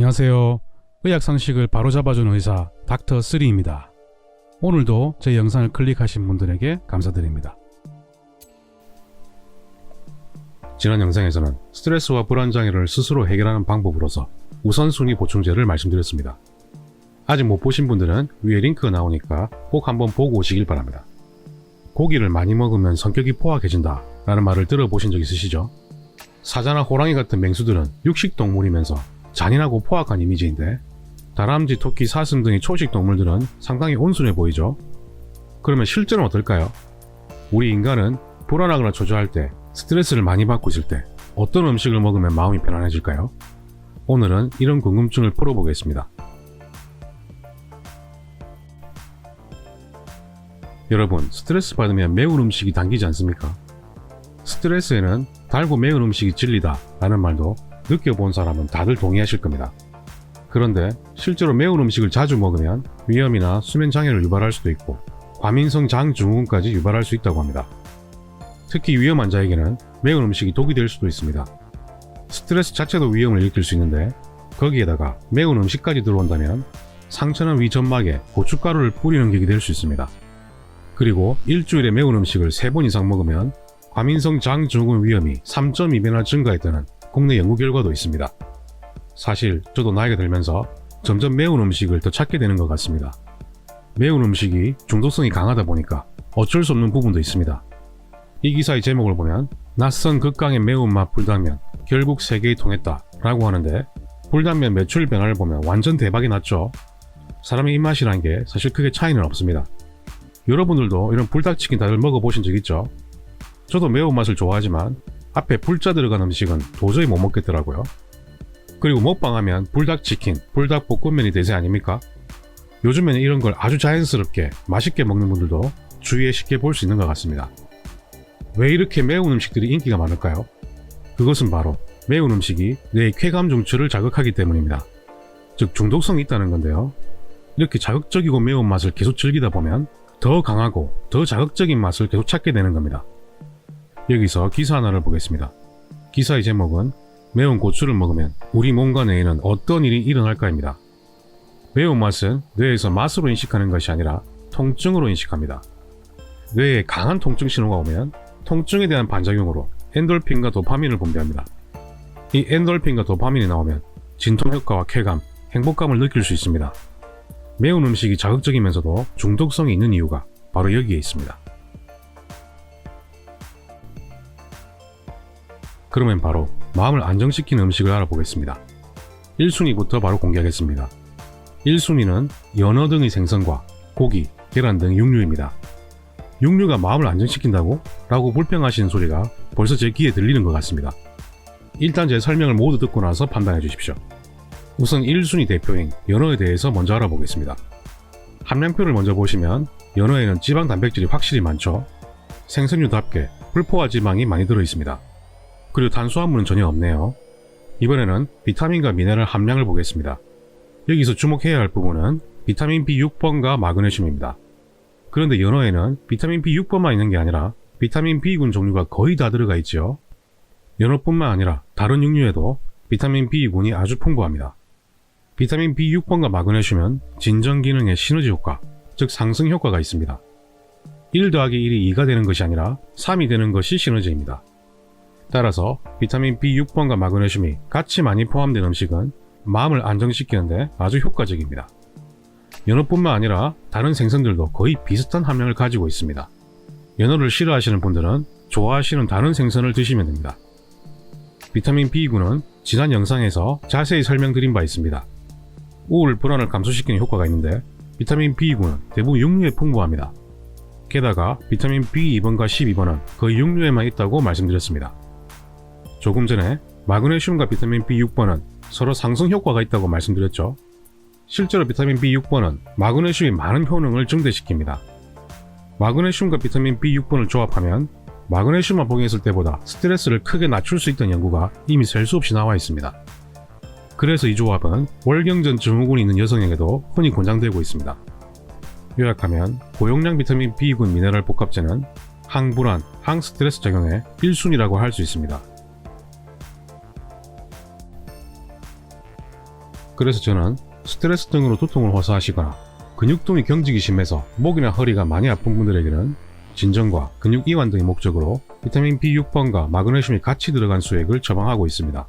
안녕하세요. 의학 상식을 바로잡아주는 의사 닥터3입니다. 오늘도 제 영상을 클릭하신 분들에게 감사드립니다. 지난 영상에서는 스트레스와 불안장애를 스스로 해결하는 방법으로서 우선순위 보충제를 말씀드렸습니다. 아직 못 보신 분들은 위에 링크가 나오니까 꼭 한번 보고 오시길 바랍니다. 고기를 많이 먹으면 성격이 포악해진다 라는 말을 들어보신 적 있으시죠? 사자나 호랑이 같은 맹수들은 육식동물이면서 잔인하고 포악한 이미지인데, 다람쥐, 토끼, 사슴 등의 초식 동물들은 상당히 온순해 보이죠? 그러면 실제로는 어떨까요? 우리 인간은 불안하거나 초조할 때, 스트레스를 많이 받고 있을 때 어떤 음식을 먹으면 마음이 편안해질까요? 오늘은 이런 궁금증을 풀어보겠습니다. 여러분, 스트레스 받으면 매운 음식이 당기지 않습니까? 스트레스에는 달고 매운 음식이 진리다 라는 말도 느껴본 사람은 다들 동의하실 겁니다. 그런데 실제로 매운 음식을 자주 먹으면 위염이나 수면 장애를 유발할 수도 있고 과민성 장증후군까지 유발할 수 있다고 합니다. 특히 위험 환자에게는 매운 음식이 독이 될 수도 있습니다. 스트레스 자체도 위험을 일으킬 수 있는데 거기에다가 매운 음식까지 들어온다면 상처난 위 점막에 고춧가루를 뿌리는 격이 될 수 있습니다. 그리고 일주일에 매운 음식을 3번 이상 먹으면 과민성 장증후군 위험이 3.2배나 증가했다는 국내 연구 결과도 있습니다. 사실 저도 나이가 들면서 점점 매운 음식을 더 찾게 되는 것 같습니다. 매운 음식이 중독성이 강하다 보니까 어쩔 수 없는 부분도 있습니다. 이 기사의 제목을 보면 낯선 극강의 매운맛 불당면 결국 세계에 통했다 라고 하는데, 불당면 매출 변화를 보면 완전 대박이 났죠. 사람의 입맛이란 게 사실 크게 차이는 없습니다. 여러분들도 이런 불닭치킨 다들 먹어보신 적 있죠? 저도 매운맛을 좋아하지만 앞에 불자 들어간 음식은 도저히 못 먹겠더라고요. 그리고 먹방하면 불닭치킨, 불닭볶음면이 대세 아닙니까? 요즘에는 이런 걸 아주 자연스럽게 맛있게 먹는 분들도 주위에 쉽게 볼 수 있는 것 같습니다. 왜 이렇게 매운 음식들이 인기가 많을까요? 그것은 바로 매운 음식이 뇌의 쾌감 중추를 자극하기 때문입니다. 즉 중독성이 있다는 건데요. 이렇게 자극적이고 매운 맛을 계속 즐기다 보면 더 강하고 더 자극적인 맛을 계속 찾게 되는 겁니다. 여기서 기사 하나를 보겠습니다. 기사의 제목은 매운 고추를 먹으면 우리 몸과 뇌에는 어떤 일이 일어날까입니다. 매운맛은 뇌에서 맛으로 인식하는 것이 아니라 통증으로 인식합니다. 뇌에 강한 통증 신호가 오면 통증에 대한 반작용으로 엔돌핀과 도파민을 분비합니다. 이 엔돌핀과 도파민이 나오면 진통 효과와 쾌감, 행복감을 느낄 수 있습니다. 매운 음식이 자극적이면서도 중독성이 있는 이유가 바로 여기에 있습니다. 그러면 바로 마음을 안정시키는 음식을 알아보겠습니다. 1순위부터 바로 공개하겠습니다. 1순위는 연어 등의 생선과 고기, 계란 등 육류입니다. 육류가 마음을 안정시킨다고? 라고 불평하시는 소리가 벌써 제 귀에 들리는 것 같습니다. 일단 제 설명을 모두 듣고 나서 판단해 주십시오. 우선 1순위 대표인 연어에 대해서 먼저 알아보겠습니다. 함량표를 먼저 보시면 연어에는 지방 단백질이 확실히 많죠. 생선류답게 불포화 지방이 많이 들어있습니다. 그리고 탄수화물은 전혀 없네요. 이번에는 비타민과 미네랄 함량을 보겠습니다. 여기서 주목해야 할 부분은 비타민 B6번과 마그네슘입니다. 그런데 연어에는 비타민 B6번만 있는 게 아니라 비타민 B군 종류가 거의 다 들어가 있죠. 연어뿐만 아니라 다른 육류에도 비타민 B군이 아주 풍부합니다. 비타민 B6번과 마그네슘은 진정 기능의 시너지 효과, 즉 상승 효과가 있습니다. 1 더하기 1이 2가 되는 것이 아니라 3이 되는 것이 시너지입니다. 따라서 비타민 B6번과 마그네슘이 같이 많이 포함된 음식은 마음을 안정시키는데 아주 효과적입니다. 연어뿐만 아니라 다른 생선들도 거의 비슷한 함량을 가지고 있습니다. 연어를 싫어하시는 분들은 좋아하시는 다른 생선을 드시면 됩니다. 비타민 B군은 지난 영상에서 자세히 설명드린 바 있습니다. 우울, 불안을 감소시키는 효과가 있는데 비타민 B군은 대부분 육류에 풍부합니다. 게다가 비타민 B2번과 12번은 거의 육류에만 있다고 말씀드렸습니다. 조금 전에 마그네슘과 비타민 B6번은 서로 상승 효과가 있다고 말씀드렸죠. 실제로 비타민 B6번은 마그네슘이 많은 효능을 증대시킵니다. 마그네슘과 비타민 B6번을 조합하면 마그네슘만 복용했을 때보다 스트레스를 크게 낮출 수 있다는 연구가 이미 셀 수 없이 나와 있습니다. 그래서 이 조합은 월경전 증후군이 있는 여성에게도 흔히 권장되고 있습니다. 요약하면 고용량 비타민 B군 미네랄 복합제는 항불안, 항스트레스 작용의 1순위라고 할 수 있습니다. 그래서 저는 스트레스 등으로 두통을 호소하시거나 근육통이 경직이 심해서 목이나 허리가 많이 아픈 분들에게는 진정과 근육 이완 등의 목적으로 비타민 B6번과 마그네슘이 같이 들어간 수액을 처방하고 있습니다.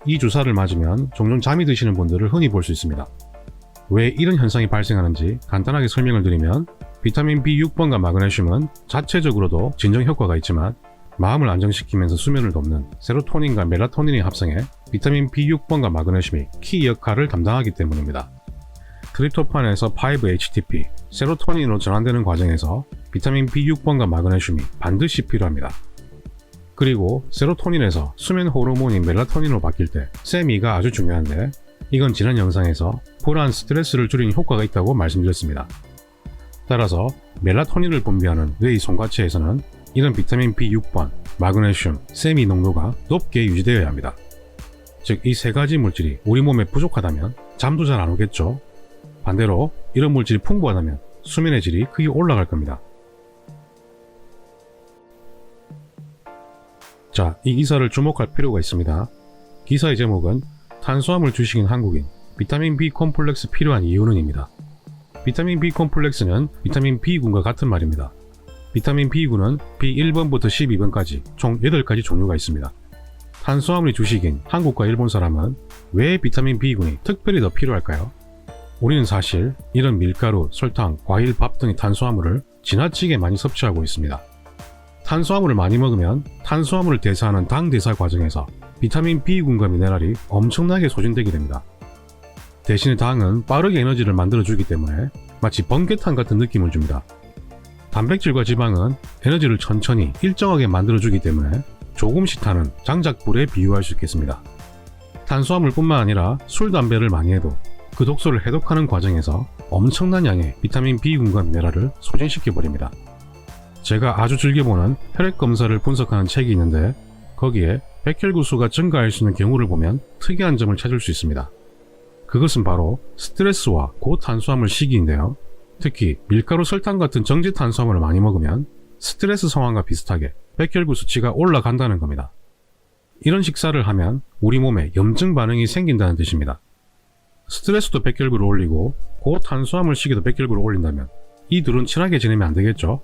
이 주사를 맞으면 종종 잠이 드시는 분들을 흔히 볼 수 있습니다. 왜 이런 현상이 발생하는지 간단하게 설명을 드리면 비타민 B6번과 마그네슘은 자체적으로도 진정 효과가 있지만 마음을 안정시키면서 수면을 돕는 세로토닌과 멜라토닌이 합성해 비타민 B6번과 마그네슘이 키 역할을 담당하기 때문입니다. 트립토판에서 5-HTP, 세로토닌으로 전환되는 과정에서 비타민 B6번과 마그네슘이 반드시 필요합니다. 그리고 세로토닌에서 수면 호르몬인 멜라토닌으로 바뀔 때 세미가 아주 중요한데 이건 지난 영상에서 불안 스트레스를 줄이는 효과가 있다고 말씀드렸습니다. 따라서 멜라토닌을 분비하는 뇌의 송과체에서는 이런 비타민 B6번, 마그네슘, 세미 농도가 높게 유지되어야 합니다. 즉 이 세 가지 물질이 우리 몸에 부족하다면 잠도 잘 안 오겠죠. 반대로 이런 물질이 풍부하다면 수면의 질이 크게 올라갈 겁니다. 자, 이 기사를 주목할 필요가 있습니다. 기사의 제목은 탄수화물 주식인 한국인, 비타민 B 콤플렉스 필요한 이유는입니다. 비타민 B 콤플렉스는 비타민 B군과 같은 말입니다. 비타민 B군은 B1번부터 12번까지 총 8가지 종류가 있습니다. 탄수화물이 주식인 한국과 일본 사람은 왜 비타민 B군이 특별히 더 필요할까요? 우리는 사실 이런 밀가루, 설탕, 과일, 밥 등의 탄수화물을 지나치게 많이 섭취하고 있습니다. 탄수화물을 많이 먹으면 탄수화물을 대사하는 당 대사 과정에서 비타민 B군과 미네랄이 엄청나게 소진되게 됩니다. 대신에 당은 빠르게 에너지를 만들어주기 때문에 마치 번개탄 같은 느낌을 줍니다. 단백질과 지방은 에너지를 천천히 일정하게 만들어주기 때문에 조금씩 타는 장작불에 비유할 수 있겠습니다. 탄수화물뿐만 아니라 술, 담배를 많이 해도 그 독소를 해독하는 과정에서 엄청난 양의 비타민 B군과 미네랄을 소진시켜버립니다. 제가 아주 즐겨보는 혈액 검사를 분석하는 책이 있는데 거기에 백혈구수가 증가할 수 있는 경우를 보면 특이한 점을 찾을 수 있습니다. 그것은 바로 스트레스와 고탄수화물 시기인데요. 특히 밀가루, 설탕 같은 정제 탄수화물을 많이 먹으면 스트레스 상황과 비슷하게 백혈구 수치가 올라간다는 겁니다. 이런 식사를 하면 우리 몸에 염증 반응이 생긴다는 뜻입니다. 스트레스도 백혈구를 올리고 고탄수화물 시기도 백혈구를 올린다면 이 둘은 친하게 지내면 안 되겠죠?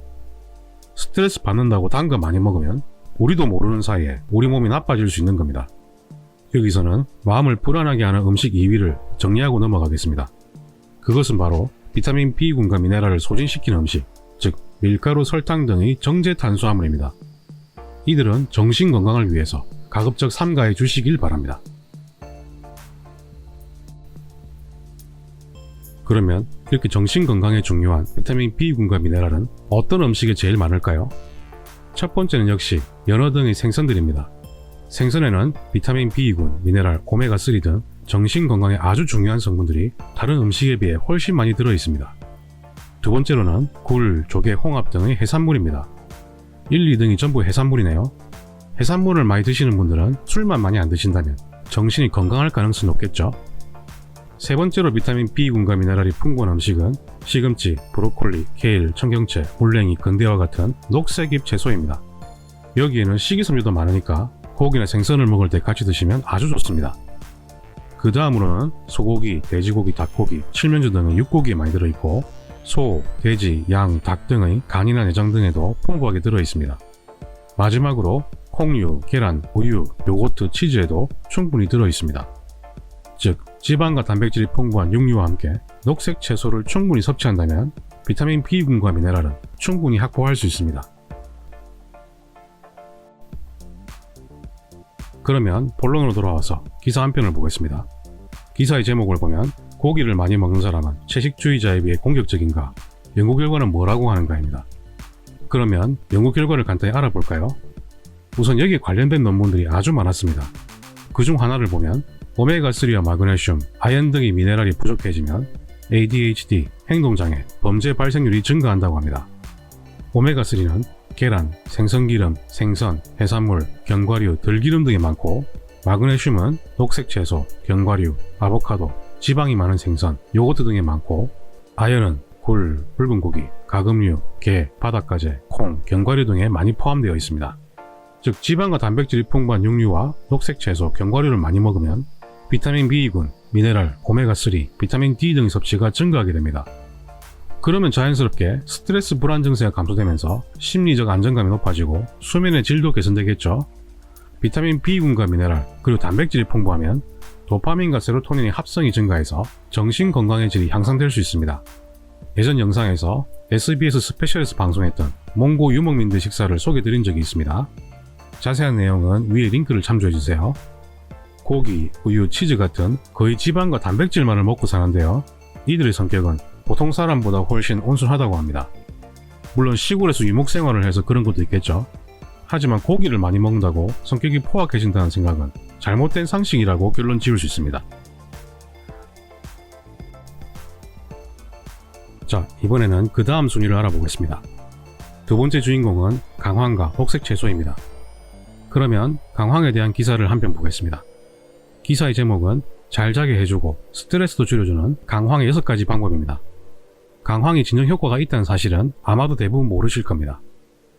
스트레스 받는다고 단 거 많이 먹으면 우리도 모르는 사이에 우리 몸이 나빠질 수 있는 겁니다. 여기서는 마음을 불안하게 하는 음식 2위를 정리하고 넘어가겠습니다. 그것은 바로 비타민 B군과 미네랄을 소진시키는 음식, 즉 밀가루, 설탕 등의 정제 탄수화물입니다. 이들은 정신 건강을 위해서 가급적 삼가해 주시길 바랍니다. 그러면 이렇게 정신 건강에 중요한 비타민 B군과 미네랄은 어떤 음식에 제일 많을까요? 첫 번째는 역시 연어 등의 생선들입니다. 생선에는 비타민 B군, 미네랄, 오메가3 등 정신 건강에 아주 중요한 성분들이 다른 음식에 비해 훨씬 많이 들어 있습니다. 두 번째로는 굴, 조개, 홍합 등의 해산물입니다. 1, 2등이 전부 해산물이네요. 해산물을 많이 드시는 분들은 술만 많이 안 드신다면 정신이 건강할 가능성이 높겠죠. 세 번째로 비타민 B군과 미네랄이 풍부한 음식은 시금치, 브로콜리, 케일, 청경채, 물냉이, 건대와 같은 녹색잎 채소입니다. 여기에는 식이섬유도 많으니까 고기나 생선을 먹을 때 같이 드시면 아주 좋습니다. 그 다음으로는 소고기, 돼지고기, 닭고기, 칠면조 등의 육고기에 많이 들어있고 소, 돼지, 양, 닭 등의 간이나 내장 등에도 풍부하게 들어있습니다. 마지막으로 콩류, 계란, 우유, 요거트, 치즈에도 충분히 들어있습니다. 즉 지방과 단백질이 풍부한 육류와 함께 녹색 채소를 충분히 섭취한다면 비타민 B군과 미네랄은 충분히 확보할 수 있습니다. 그러면 본론으로 돌아와서 기사 한 편을 보겠습니다. 기사의 제목을 보면 고기를 많이 먹는 사람은 채식주의자에 비해 공격적인가? 연구 결과는 뭐라고 하는가입니다. 그러면 연구 결과를 간단히 알아볼까요? 우선 여기에 관련된 논문들이 아주 많았습니다. 그중 하나를 보면 오메가3와 마그네슘, 아연 등의 미네랄이 부족해지면 ADHD, 행동장애, 범죄 발생률이 증가한다고 합니다. 오메가3는 계란, 생선기름, 생선, 해산물, 견과류, 들기름 등이 많고 마그네슘은 녹색 채소, 견과류, 아보카도, 지방이 많은 생선, 요거트 등에 많고 아연은 굴, 붉은 고기, 가금류, 게, 바닷가재, 콩, 견과류 등에 많이 포함되어 있습니다. 즉 지방과 단백질이 풍부한 육류와 녹색 채소, 견과류를 많이 먹으면 비타민 B군, 미네랄, 오메가3, 비타민 D 등의 섭취가 증가하게 됩니다. 그러면 자연스럽게 스트레스 불안 증세가 감소되면서 심리적 안정감이 높아지고 수면의 질도 개선되겠죠. 비타민 B군과 미네랄, 그리고 단백질이 풍부하면 도파민과 세로토닌의 합성이 증가해서 정신 건강의 질이 향상될 수 있습니다. 예전 영상에서 SBS 스페셜에서 방송했던 몽고 유목민들 식사를 소개드린 적이 있습니다. 자세한 내용은 위에 링크를 참조해주세요. 고기, 우유, 치즈 같은 거의 지방과 단백질만을 먹고 사는데요. 이들의 성격은 보통 사람보다 훨씬 온순하다고 합니다. 물론 시골에서 유목 생활을 해서 그런 것도 있겠죠. 하지만 고기를 많이 먹는다고 성격이 포악해진다는 생각은 잘못된 상식이라고 결론 지을 수 있습니다. 자, 이번에는 그 다음 순위를 알아보겠습니다. 두 번째 주인공은 강황과 녹색 채소입니다. 그러면 강황에 대한 기사를 한 편 보겠습니다. 기사의 제목은 잘 자게 해주고 스트레스도 줄여주는 강황의 6가지 방법입니다. 강황이 진정 효과가 있다는 사실은 아마도 대부분 모르실 겁니다.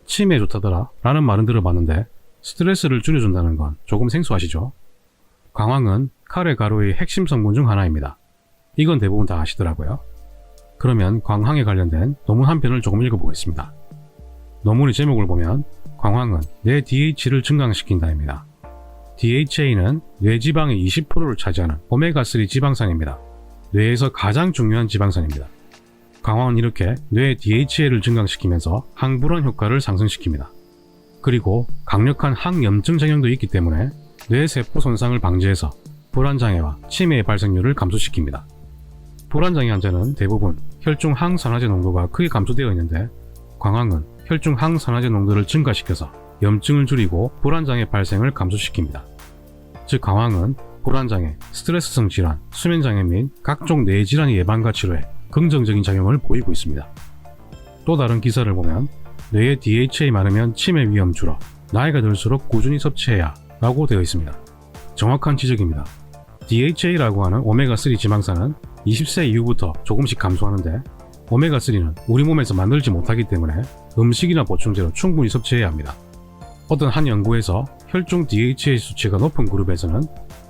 치매에 좋다더라 라는 말은 들어봤는데 스트레스를 줄여준다는 건 조금 생소하시죠? 강황은 카레 가루의 핵심 성분 중 하나입니다. 이건 대부분 다 아시더라고요. 그러면 강황에 관련된 논문 한 편을 조금 읽어보겠습니다. 논문의 제목을 보면 강황은 뇌 DH를 증강시킨다입니다. DHA는 뇌지방의 20%를 차지하는 오메가3 지방산입니다. 뇌에서 가장 중요한 지방산입니다. 강황은 이렇게 뇌 DHA를 증강시키면서 항불안 효과를 상승시킵니다. 그리고 강력한 항염증 작용도 있기 때문에 뇌세포 손상을 방지해서 불안장애와 치매의 발생률을 감소시킵니다. 불안장애 환자는 대부분 혈중 항산화제 농도가 크게 감소되어 있는데 강황은 혈중 항산화제 농도를 증가시켜서 염증을 줄이고 불안장애 발생을 감소시킵니다. 즉 강황은 불안장애, 스트레스성 질환, 수면장애 및 각종 뇌질환의 예방과 치료에 긍정적인 작용을 보이고 있습니다. 또 다른 기사를 보면 뇌에 DHA 많으면 치매 위험 줄어, 나이가 들수록 꾸준히 섭취해야 라고 되어 있습니다. 정확한 지적입니다. DHA라고 하는 오메가3 지방산은 20세 이후부터 조금씩 감소하는데 오메가3는 우리 몸에서 만들지 못하기 때문에 음식이나 보충제로 충분히 섭취해야 합니다. 어떤 한 연구에서 혈중 DHA 수치가 높은 그룹에서는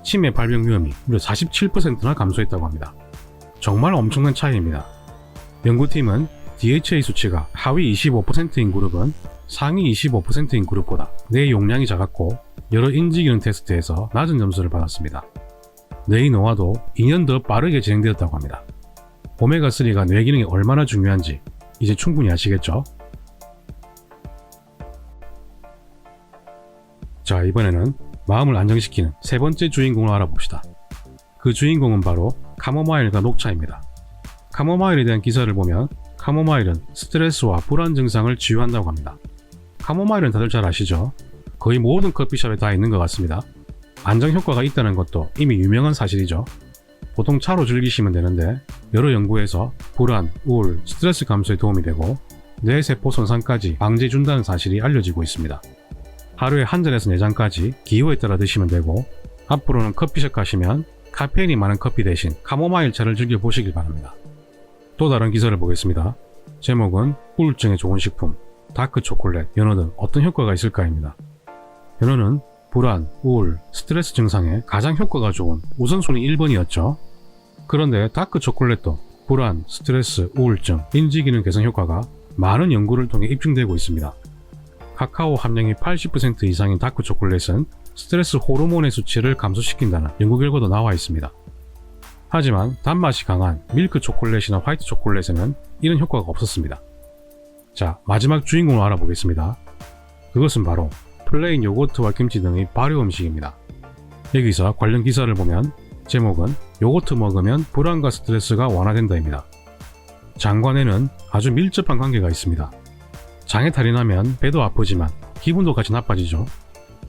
치매 발병 위험이 무려 47%나 감소했다고 합니다. 정말 엄청난 차이입니다. 연구팀은 DHA 수치가 하위 25%인 그룹은 상위 25%인 그룹보다 뇌 용량이 작았고 여러 인지기능 테스트에서 낮은 점수를 받았습니다. 뇌의 노화도 2년 더 빠르게 진행되었다고 합니다. 오메가3가 뇌 기능이 얼마나 중요한지 이제 충분히 아시겠죠? 자, 이번에는 마음을 안정시키는 세 번째 주인공을 알아봅시다. 그 주인공은 바로 카모마일과 녹차입니다. 카모마일에 대한 기사를 보면 카모마일은 스트레스와 불안 증상을 치유한다고 합니다. 카모마일은 다들 잘 아시죠? 거의 모든 커피숍에 다 있는 것 같습니다. 안정 효과가 있다는 것도 이미 유명한 사실이죠. 보통 차로 즐기시면 되는데 여러 연구에서 불안, 우울, 스트레스 감소에 도움이 되고 뇌세포 손상까지 방지해준다는 사실이 알려지고 있습니다. 하루에 한 잔에서 4잔까지 기호에 따라 드시면 되고 앞으로는 커피숍 가시면 카페인이 많은 커피 대신 카모마일 차를 즐겨보시길 바랍니다. 또 다른 기사를 보겠습니다. 제목은 우울증에 좋은 식품, 다크 초콜릿, 연어 등 어떤 효과가 있을까입니다. 연어는 불안, 우울, 스트레스 증상에 가장 효과가 좋은 우선순위 1번이었죠. 그런데 다크 초콜릿도 불안, 스트레스, 우울증, 인지기능 개선 효과가 많은 연구를 통해 입증되고 있습니다. 카카오 함량이 80% 이상인 다크 초콜릿은 스트레스 호르몬의 수치를 감소시킨다는 연구 결과도 나와 있습니다. 하지만 단맛이 강한 밀크 초콜릿이나 화이트 초콜릿에는 이런 효과가 없었습니다. 자, 마지막 주인공을 알아보겠습니다. 그것은 바로 플레인 요거트와 김치 등의 발효 음식입니다. 여기서 관련 기사를 보면 제목은 요거트 먹으면 불안과 스트레스가 완화된다입니다. 장관에는 아주 밀접한 관계가 있습니다. 장에 탈이 나면 배도 아프지만 기분도 같이 나빠지죠.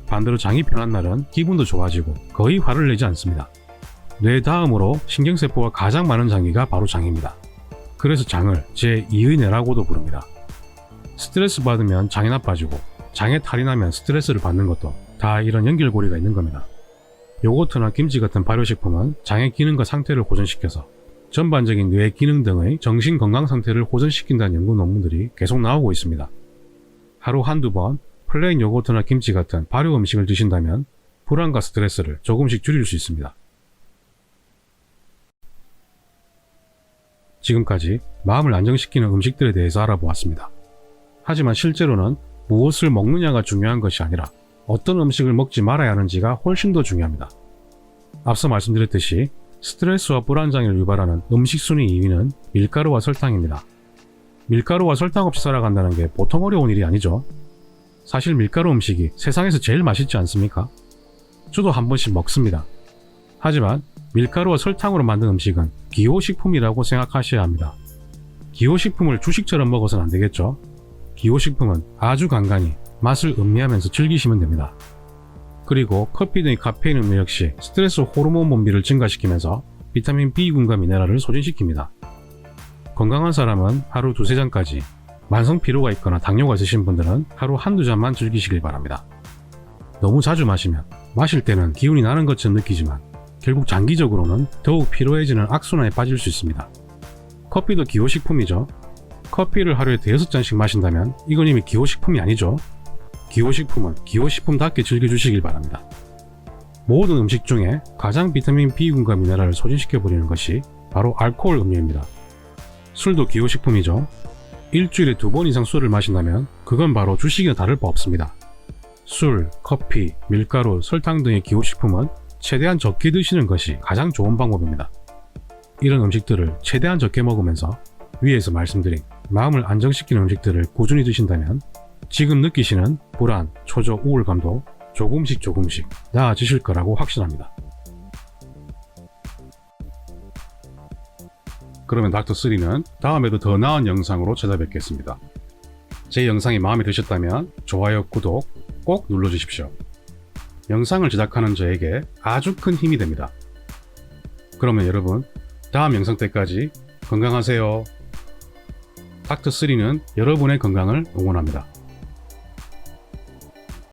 반대로 장이 편한 날은 기분도 좋아지고 거의 화를 내지 않습니다. 뇌 다음으로 신경세포가 가장 많은 장기가 바로 장입니다. 그래서 장을 제2의 뇌라고도 부릅니다. 스트레스 받으면 장이 나빠지고 장에 탈이 나면 스트레스를 받는 것도 다 이런 연결고리가 있는 겁니다. 요거트나 김치 같은 발효식품은 장의 기능과 상태를 호전시켜서 전반적인 뇌 기능 등의 정신 건강 상태를 호전시킨다는 연구 논문들이 계속 나오고 있습니다. 하루 한두 번 플레인 요거트나 김치 같은 발효 음식을 드신다면 불안과 스트레스를 조금씩 줄일 수 있습니다. 지금까지 마음을 안정시키는 음식들에 대해서 알아보았습니다. 하지만 실제로는 무엇을 먹느냐가 중요한 것이 아니라 어떤 음식을 먹지 말아야 하는지가 훨씬 더 중요합니다. 앞서 말씀드렸듯이 스트레스와 불안장애를 유발하는 음식 순위 2위는 밀가루와 설탕입니다. 밀가루와 설탕 없이 살아간다는 게 보통 어려운 일이 아니죠. 사실 밀가루 음식이 세상에서 제일 맛있지 않습니까? 저도 한 번씩 먹습니다. 하지만 밀가루와 설탕으로 만든 음식은 기호식품이라고 생각하셔야 합니다. 기호식품을 주식처럼 먹어서는 안 되겠죠? 기호식품은 아주 간간히 맛을 음미하면서 즐기시면 됩니다. 그리고 커피 등의 카페인 음료 역시 스트레스 호르몬 분비를 증가시키면서 비타민 B군과 미네랄을 소진시킵니다. 건강한 사람은 하루 2-3잔까지, 만성 피로가 있거나 당뇨가 있으신 분들은 하루 1-2잔만 즐기시길 바랍니다. 너무 자주 마시면 마실 때는 기운이 나는 것처럼 느끼지만 결국 장기적으로는 더욱 피로해지는 악순환에 빠질 수 있습니다. 커피도 기호식품이죠. 커피를 하루에 5-6잔씩 마신다면 이건 이미 기호식품이 아니죠. 기호식품은 기호식품답게 즐겨주시길 바랍니다. 모든 음식 중에 가장 비타민 B군과 미네랄을 소진시켜버리는 것이 바로 알코올 음료입니다. 술도 기호식품이죠. 일주일에 2번 이상 술을 마신다면 그건 바로 주식이나 다를 바 없습니다. 술, 커피, 밀가루, 설탕 등의 기호식품은 최대한 적게 드시는 것이 가장 좋은 방법입니다. 이런 음식들을 최대한 적게 먹으면서 위에서 말씀드린 마음을 안정시키는 음식들을 꾸준히 드신다면 지금 느끼시는 불안, 초조, 우울감도 조금씩 나아지실 거라고 확신합니다. 그러면 닥터3는 다음에도 더 나은 영상으로 찾아뵙겠습니다. 제 영상이 마음에 드셨다면 좋아요, 구독 꼭 눌러주십시오. 영상을 제작하는 저에게 아주 큰 힘이 됩니다. 그러면 여러분, 다음 영상 때까지 건강하세요. 닥터3는 여러분의 건강을 응원합니다.